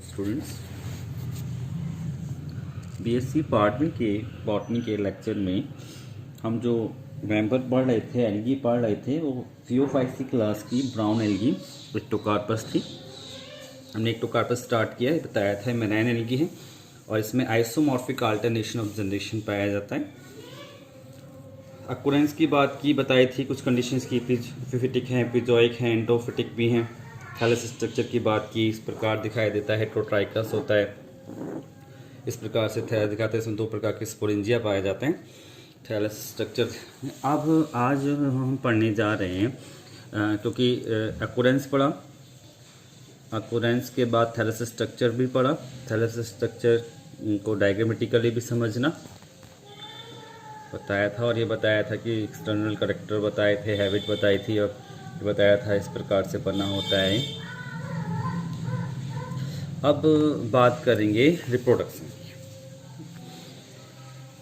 Students, BSc botany के lecture में हम जो मेंबर पढ़ रहे थे, एल्गी पढ़ रहे थे, वो फियोफाइसी क्लास की ब्राउन एल्गी एक्टोकार्पस थी। हमने एक्टोकार्पस स्टार्ट किया है, बताया था मेराइन एल्गी है और इसमें आइसोमॉर्फिक अल्टरनेशन ऑफ जनरेशन पाया जाता है। अक्यूरेंस की बात की, बताई थी कुछ कंडीशंस की, एपिफिटिक हैं, एपिजोइक हैं, एंडोफिटिक भी हैं। थैलस स्ट्रक्चर की बात की, इस प्रकार दिखाई देता है, हेट्रोट्राइकस होता है, इस प्रकार से थैलस दिखाते हैं। इसमें दो प्रकार के स्पोरेंजिया पाए जाते हैं थैलस स्ट्रक्चर। अब आज हम पढ़ने जा रहे हैं क्योंकि अक्यूरेंस पढ़ा, अक्यूरेंस के बाद थैलस स्ट्रक्चर भी पढ़ा। थैलस स्ट्रक्चर को डायग्रामेटिकली भी समझना बताया था और ये बताया था कि एक्सटर्नल करेक्टर बताए थे, हैबिट बताई थी और ये बताया था इस प्रकार से पढ़ना होता है। अब बात करेंगे रिप्रोडक्शन की।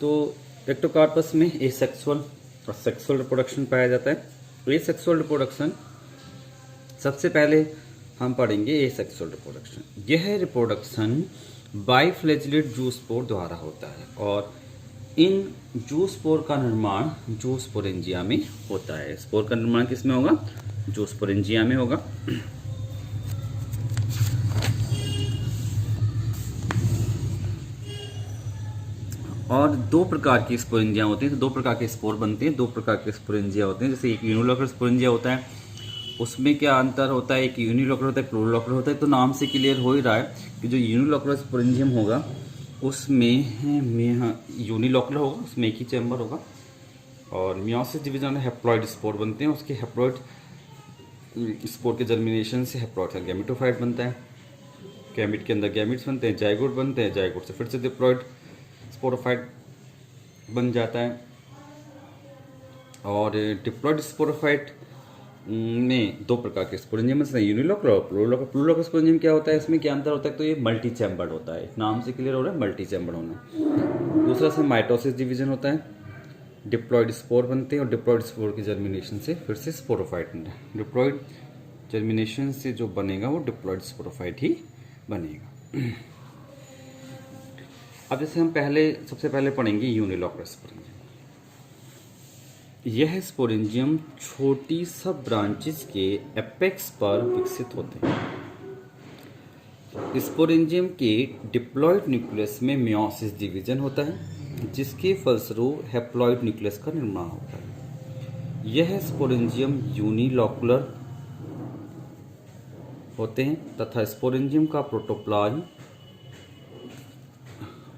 तो एक्टोकार्पस में एसेक्सुअल और सेक्सुअल रिप्रोडक्शन पाया जाता है। एसेक्सुअल रिप्रोडक्शन सबसे पहले हम पढ़ेंगे। एसेक्सुअल रिप्रोडक्शन, यह रिप्रोडक्शन बाइफ्लैजिलेट जूस्पोर द्वारा होता है और इन जूस्पोर का निर्माण जूस्पोरेंजिया में होता है। स्पोर का निर्माण किसमें होगा? जूस्पोरेंजिया में होगा। और दो प्रकार की स्पोरेंजिया होती हैं, तो दो प्रकार के स्पोर बनते हैं, दो प्रकार के स्पोरेंजिया होते हैं। जैसे एक यूनिलोकुलर स्पोरेंजिया होता है, उसमें क्या अंतर होता है? एक यूनिलोकुलर होता है, प्लूरोलोकुलर होता है। तो नाम से क्लियर हो ही रहा है कि जो यूनिलोकुलर स्पोरेंजियम होगा उसमें यूनिलोकुलर होगा, उसमें एक ही चैम्बर होगा और मियोसिस डिवीजन में हैप्लॉइड स्पोर बनते हैं। उसके हैप्लॉइड स्पोर के जर्मिनेशन से हैप्लॉइड सेल गैमेटोफाइट बनता है, गैमेट के अंदर गैमेट्स बनते हैं, जाइगोट बनते हैं, जाइगोट से फिर से डिप्लॉइड स्पोरोफाइट बन जाता है। और डिप्लॉइड स्पोरोफाइट में दो प्रकार के स्पोरेंजियम हैं, यूनिलोकुलर और प्लूरोलोकुलर। प्लूरोलोकुलर स्पोरेंजियम क्या होता है, इसमें क्या अंतर होता है? तो ये मल्टी चैम्बर्ड होता है, नाम से क्लियर हो रहा है, मल्टी चैम्बर्ड होना। दूसरा से माइटोसिस डिवीजन होता है, डिप्लॉइड स्पोर बनते हैं और डिप्लॉइड स्पोर की जर्मिनेशन से फिर से स्पोरोफाइट बनता है। डिप्लॉइड जर्मिनेशन से जो बनेगा वो डिप्लॉइड स्पोरोफाइट ही बनेगा। अब जैसे हम सबसे पहले पढ़ेंगे यूनिलोकुलर स्पोरेंजियम। यह स्पोरेंजियम छोटी सब ब्रांचेस के एपेक्स पर विकसित होते हैं। स्पोरेंजियम के डिप्लॉइड न्यूक्लियस में मियोसिस डिवीजन होता है, जिसके फलस्वरूप हैप्लॉइड न्यूक्लियस का निर्माण होता है। यह स्पोरेंजियम यूनिलोकुलर होते हैं तथा स्पोरेंजियम का प्रोटोप्लाज्म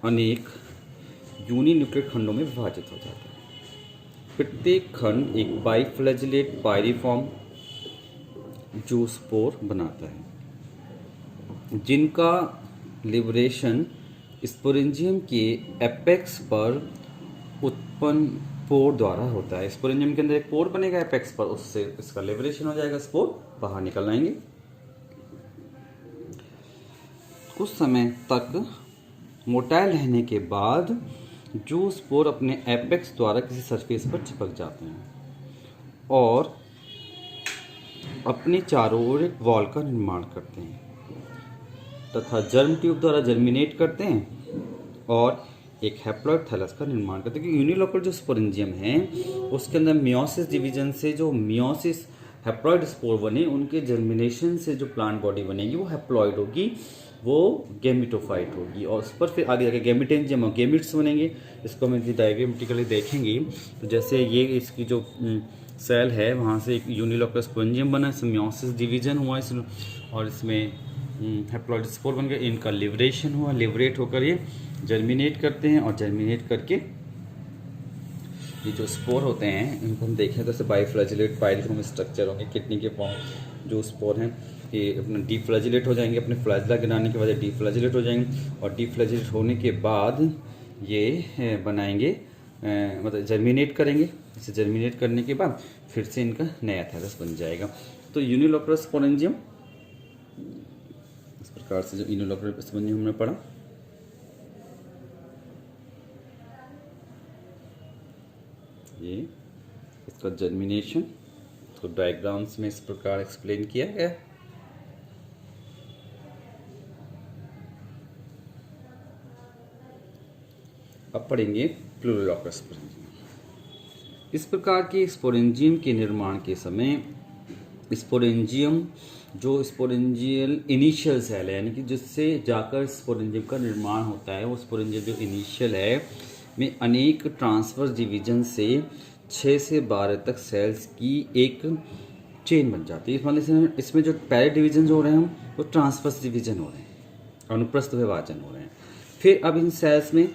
अनेक यूनिन्यूक्लियेट खंडों में विभाजित हो जाता है। प्रत्येक खंड एक बाइफ्लैजिलेट पायरिफॉर्म जूस्पोर बनाता है, जिनका लिबरेशन स्पोरेंजियम के एपेक्स पर उत्पन्न पोर द्वारा होता है। स्पोरेंजियम के अंदर एक पोर बनेगा एपेक्स पर, उससे इसका लिबरेशन हो जाएगा, स्पोर बाहर निकल आएंगे। कुछ समय तक मोटाइल रहने के बाद जो स्पोर अपने एपेक्स द्वारा किसी सरफेस पर चिपक जाते हैं और अपने चारों ओर एक वॉल का निर्माण करते हैं तथा जर्म ट्यूब द्वारा जर्मिनेट करते हैं और एक हैप्लॉइड थैलस का निर्माण करते हैं। क्योंकि यूनिलोकुलर जो स्पोरेंजियम है उसके अंदर मियोसिस डिवीजन से जो मियोसिस हैप्लॉइड स्पोर बने, उनके जर्मिनेशन से जो प्लांट बॉडी बनेगी वो हैप्लॉइड होगी, वो गैमेटोफाइट होगी और उस पर फिर आगे जाके गैमेटेंजियम और गैमेट्स बनेंगे। इसको हम डायग्रामेटिकली देखेंगे तो जैसे ये इसकी जो सेल है वहाँ से एक यूनिलोकुलर स्पोरेंजियम बना, इसमें मियोसिस डिवीजन हुआ और इसमें हैप्लॉइड स्पोर बन गए, इनका लिबरेशन हुआ, लिबरेट होकर ये जर्मिनेट करते हैं और जर्मिनेट करके ये जो स्पोर होते हैं इनको हम देखें तो बाइफ्लैजिलेट पायरिफॉर्म स्ट्रक्चर होंगे। किडनी के फॉर्म जो स्पोर हैं ये अपना डीफ्लैजिलेट हो जाएंगे, अपने फ्लैजिला गिराने के बाद डीफ्लैजिलेट हो जाएंगे और डीफ्लैजिलेट होने के बाद ये बनाएंगे, मतलब जर्मिनेट करेंगे। इसे जर्मिनेट करने के बाद फिर से इनका नया थैलस बन जाएगा। तो यूनिलोकुलर स्पोरेंजियम इस प्रकार से, जो यूनिलोकुलर स्पोरेंजियम हमने पढ़ा, ये इसका जर्मिनेशन तो डायग्राम्स में इस प्रकार एक्सप्लेन किया गया। अब पढ़ेंगे प्लूरोलॉकर स्पोरेंजियम। इस प्रकार के स्पोरेंजियम के निर्माण के समय स्पोरेंजियम जो स्पोरेंजियल इनिशियल सेल है, यानी कि जिससे जाकर स्पोरेंजियम का निर्माण होता है, वो स्पोरेंजियम जो इनिशियल है में अनेक ट्रांसवर्स डिवीजन से 6 से 12 तक सेल्स की एक चेन बन जाती है। मतलब इसमें जो पहले डिवीजन हो रहे हैं वो ट्रांसवर्स डिवीजन हो रहे हैं, अनुप्रस्थ विभाजन हो रहे हैं। फिर अब इन सेल्स में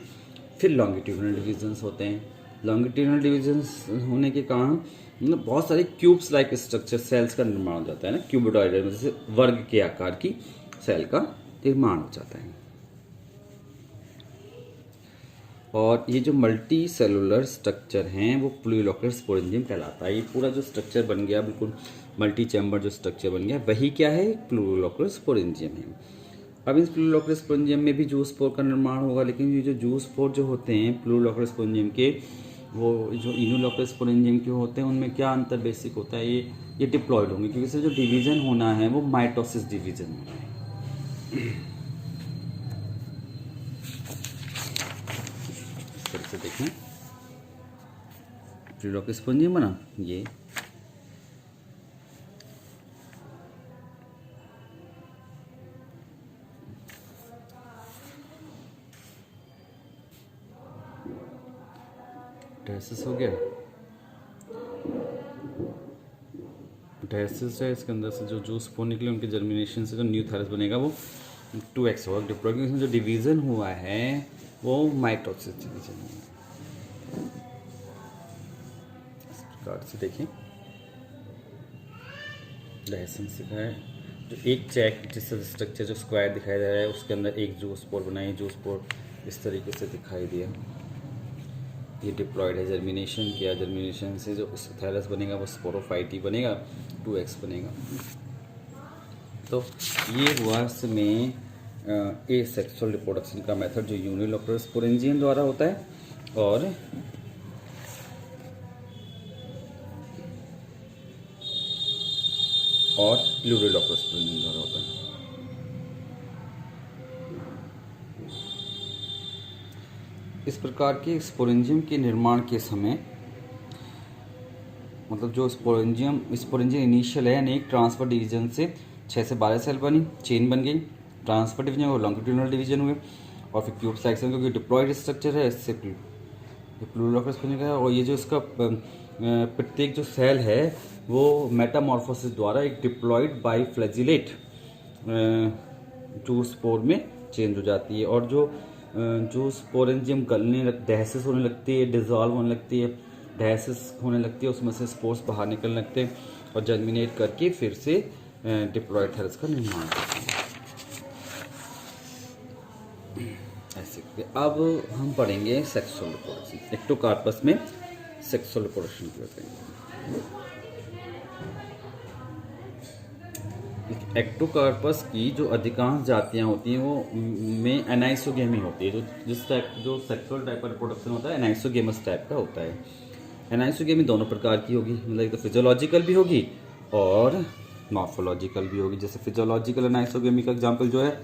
फिर लॉन्गिट्यूडनल डिवीजन्स होते हैं। लॉन्गिट्यूडनल डिवीजन्स होने के कारण मतलब बहुत सारे क्यूब्स लाइक स्ट्रक्चर सेल्स का निर्माण हो जाता है ना, क्यूबोइडल जैसे वर्ग के आकार की सेल का निर्माण हो जाता है। और ये जो मल्टी सेलुलर स्ट्रक्चर हैं वो प्लूरोलॉकर स्पोरेंजियम कहलाता है। ये पूरा जो स्ट्रक्चर बन गया, बिल्कुल मल्टी चैम्बर जो स्ट्रक्चर बन गया, वही क्या है, प्लूरोलॉकर स्पोरेंजियम है। अब इस प्लूरोलॉकर स्पोरेंजियम में भी जूस्पोर का निर्माण होगा, लेकिन ये जो जूस्पोर जो होते हैं प्लूरोलॉकर स्पोरेंजियम के, वो जो इम्यूनोलॉकर स्पोरेंजियम के होते हैं, उनमें क्या अंतर बेसिक होता है, ये डिप्लॉयड होंगे, क्योंकि इससे जो डिवीजन होना है वो माइटोसिस डिवीजन होना है। इस तरह से देखें प्लूरोलॉकर स्पोरेंजियम बना, ये डायसिस हो गया, डायसिस है, इसके अंदर से जो जूस्पोर निकले उनके जर्मिनेशन से जो न्यू थायरस बनेगा वो 2x होगा डिप्लॉयड, इसमें जो डिवीजन हुआ है वो माइटोसिस डिवीजन है। इस प्रकार से देखें डायसिस दिखाया, जो एक चेक जिस स्ट्रक्चर जो स्क्वायर दिखाई दे रहा है उसके अंदर एक जूस्पोर बनाई, जूस्पोर इस तरीके से दिखाई दिया, ये डिप्लॉयड है, जर्मिनेशन किया, जर्मिनेशन से जो थायरस बनेगा वो स्पोरोफाइटी बनेगा, 2x बनेगा। तो ये हुआ इसमें ए सेक्सुअल रिप्रोडक्शन का मेथड जो यूनिलोकुलर स्पोरेंजियम द्वारा होता है और प्लूरोलॉकर स्पोरेंजियम द्वारा होता है। इस प्रकार के स्पोरेंजियम के निर्माण के समय मतलब जो स्पोरेंजियम इनिशियल है, अनेक ट्रांसफर डिवीजन से 6 से 12 सेल बनी, चेन बन गई, ट्रांसफर डिवीजन और लॉन्गिट्यूडनल डिवीजन हुए, और फिर क्यूब सेक्शन क्योंकि डिप्लॉयड स्ट्रक्चर है, इससे प्लूरोलॉकर स्पोरेंजियम का। और ये जो इसका प्रत्येक जो सेल है वो मेटामॉर्फोसिस द्वारा एक डिप्लॉयड बाइफ्लैजिलेट जूस्पोर में चेंज हो जाती है, और जो स्पोरेंजियम गलने डायसिस होने लगती है, डिजॉल्व होने लगती है, डायसिस होने लगती है, उसमें से स्पोर्स बाहर निकलने लगते हैं और जर्मिनेट करके फिर से डिप्लॉयड थायरस का निर्माण करते हैं। ऐसे अब हम पढ़ेंगे सेक्सुअल रिप्रोडक्शन। एक्टोकार्पस में सेक्सुअल रिप्रोडक्शन करते हैं। एक्टोकार्पस की जो अधिकांश जातियां होती हैं वो में एनाइसोगेमी होती है, जो सेक्सुअल टाइप का रिप्रोडक्शन होता है एनाइसोगेमस टाइप का होता है। एनाइसोगेमी दोनों प्रकार की होगी, मतलब एक तो फिजियोलॉजिकल भी होगी और मॉर्फोलॉजिकल भी होगी। जैसे फिजियोलॉजिकल एनाइसोगेमी का एग्जांपल जो है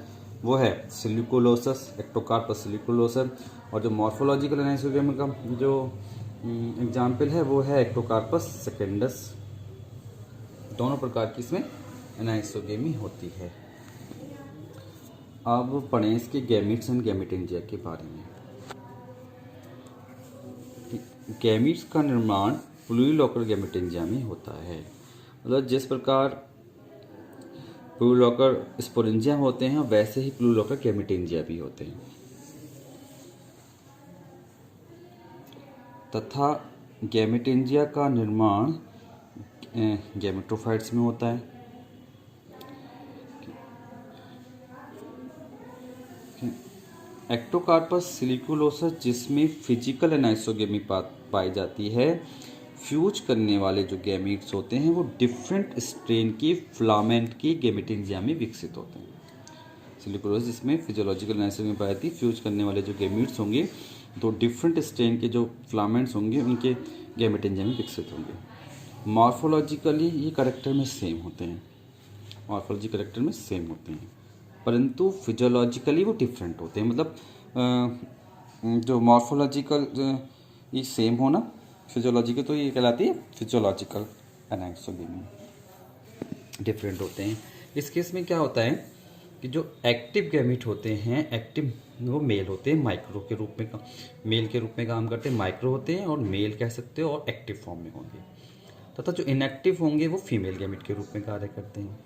वो है सिलिकोलोसस, एक्टोकार्पस सिलिकोलोसस, और जो मॉर्फोलॉजिकल एनाइसोगेमी का जो एग्जांपल है वो है एक्टोकार्पस सेकेंडस। दोनों प्रकार की इसमें एनाइसोगेमी होती है। अब पढ़ें इसके गैमीट्स एंड गैमेटेंजिया के बारे में। गैमीट्स का निर्माण प्लूरोलॉकर गैमेटेंजिया में होता है। मतलब जिस प्रकार प्लूरोलॉकर स्पोरेंजिया होते हैं वैसे ही प्लूरोलॉकर गैमेटेंजिया भी होते हैं, तथा गैमेटेंजिया का निर्माण गैमेटोफाइट्स में होता है। एक्टोकार्पस सिलिकोलोसस जिसमें फिजिकल एनाइसोगेमी पाई जाती है, फ्यूज करने वाले जो गैमीट्स होते हैं वो डिफरेंट स्ट्रेन की फिलामेंट की गैमेटेंजिया में विकसित होते हैं। सिलिकोलोसस जिसमें फिजियोलॉजिकल एनाइसोगेमी पाई जाती है, फ्यूज करने वाले जो गैमीट्स होंगे तो डिफरेंट स्ट्रेन के जो फिलामेंट्स होंगे उनके गैमेटेंजिया में विकसित होंगे। मॉर्फोलॉजिकली ये कैरेक्टर में सेम होते हैं, परंतु फिजियोलॉजिकली वो डिफरेंट होते हैं। मतलब जो मॉर्फोलॉजिकल ये सेम हो ना फिजियोलॉजिकल, तो ये कहलाती है फिजियोलॉजिकल एनाक्सोगेमी, डिफरेंट होते हैं। इस केस में क्या होता है कि जो एक्टिव गैमीट होते हैं, एक्टिव वो मेल होते हैं, माइक्रो के रूप में मेल के रूप में काम करते हैं, माइक्रो होते हैं और मेल कह सकते हो, और एक्टिव फॉर्म में होंगे। तथा जो इनएक्टिव होंगे वो फीमेल गैमीट के रूप में कार्य करते हैं।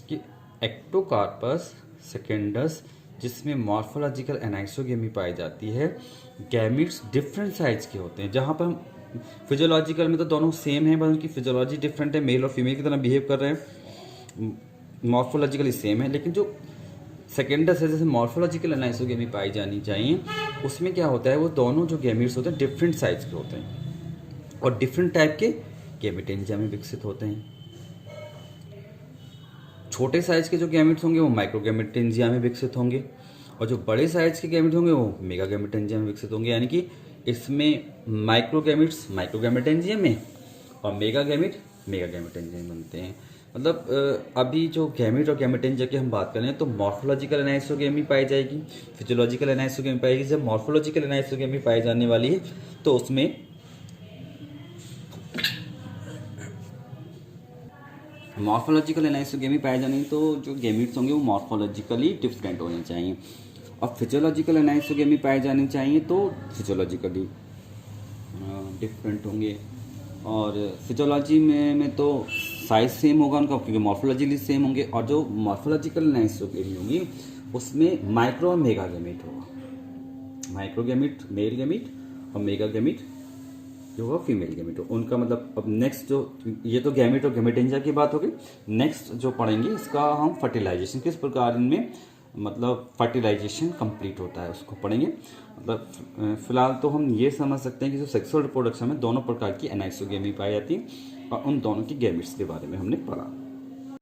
कि एक्टोकार्पस सेकेंडस जिसमें मॉर्फोलॉजिकल एनाइसोगेमी पाई जाती है, गैमीट्स डिफरेंट साइज के होते हैं। जहाँ पर फिजियोलॉजिकल में तो दोनों सेम हैं, बस उनकी फिजियोलॉजी डिफरेंट है, मेल और फीमेल की तरह बिहेव कर रहे हैं, मॉर्फोलॉजिकली सेम है। लेकिन जो सेकेंडस है, जैसे मॉर्फोलॉजिकल एनाइसोगेमी पाई जानी चाहिए, उसमें क्या होता है, वो दोनों जो गैमीट्स होते हैं डिफरेंट साइज के होते हैं और डिफरेंट टाइप के गैमेटेंजिया में विकसित होते हैं। छोटे साइज के जो गैमेट्स होंगे वो माइक्रोगैमेटेंजिया में विकसित होंगे, और जो बड़े साइज के गैमेट्स होंगे वो मेगागैमेटेंजिया में विकसित होंगे। यानी कि इसमें माइक्रोगैमेट्स माइक्रोगैमेटेंजिया में और मेगागैमेट मेगागैमेटेंजिया में बनते हैं। मतलब अभी जो गैमेट और गैमेटेंजिया की हम बात करें तो मॉर्फोलॉजिकल एनाइसोगेमी पाई जाएगी, फिजियोलॉजिकल एनाइसोगेमी पाएगी। जब मॉर्फोलॉजिकल एनाइसोगेमी पाई जाने वाली है तो उसमें मॉर्फोलॉजिकल एनाइसोगेमी पाए जाने तो जो गैमीट्स होंगे वो मॉर्फोलॉजिकली डिफरेंट होने चाहिए, और फिजियोलॉजिकल एनाइसोगेमी पाए जानी चाहिए तो फिजियोलॉजिकली डिफरेंट होंगे। और फिजियोलॉजी में तो साइज सेम होगा उनका, क्योंकि मॉर्फोलॉजिकली सेम होंगे। और जो मॉर्फोलॉजिकल एनाइसोगेमी होगी उसमें माइक्रो और मेगा गैमीट होगा, माइक्रो गैमीट मेल गैमीट और मेगा गैमीट जो होगा फीमेल गैमीट हो। उनका मतलब अब नेक्स्ट जो, ये तो गैमीट और गैमेटेंजिया की बात होगी। नेक्स्ट जो पढ़ेंगे इसका हम फर्टिलाइजेशन, किस प्रकार इनमें मतलब फर्टिलाइजेशन कंप्लीट होता है उसको पढ़ेंगे। मतलब फिलहाल तो हम ये समझ सकते हैं कि जो सेक्सुअल रिप्रोडक्शन में दोनों प्रकार की एनाइसोगेमी पाई जाती है और उन दोनों की गैमीट्स के बारे में हमने पढ़ा।